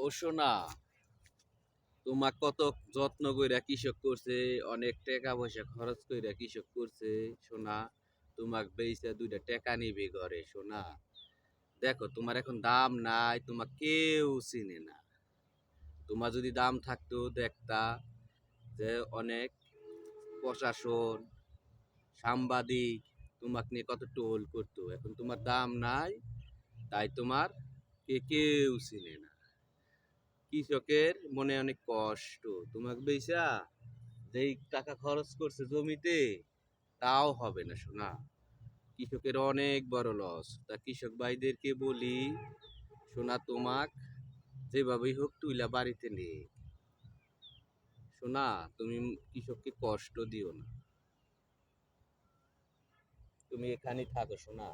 ও সোনা, তোমাক কত যত্ন কইরা কৃষক করছে, অনেক টাকা পয়সা খরচ কইরা কৃষক করছে। সোনা, তোমাক বেইচা দুইটা টাকা নিবে ঘরে। সোনা, দেখো তোমার এখন দাম নাই, তোমাক কেউ চিনে না। তোমার যদি দাম থাকতো দেখতা যে অনেক প্রশাসন, সাংবাদিক তোমাক নিয়ে কত টোল করতো। এখন তোমার দাম নাই, তাই তোমার কেউ চিনে না। কৃষকের মনে অনেক কষ্ট, তোমাকে বেচা যেই টাকা খরচ করছে জমিতে তাও হবে না শোনা। কৃষকের অনেক বড় লস। তা কৃষক ভাইদেরকে বলি, শোনা তোমাক যেভাবেই হোক তুইলা বাড়িতে নে। শোনা, তুমি কৃষককে কষ্ট দিও না, তুমি এখানেই থাকো শোনা।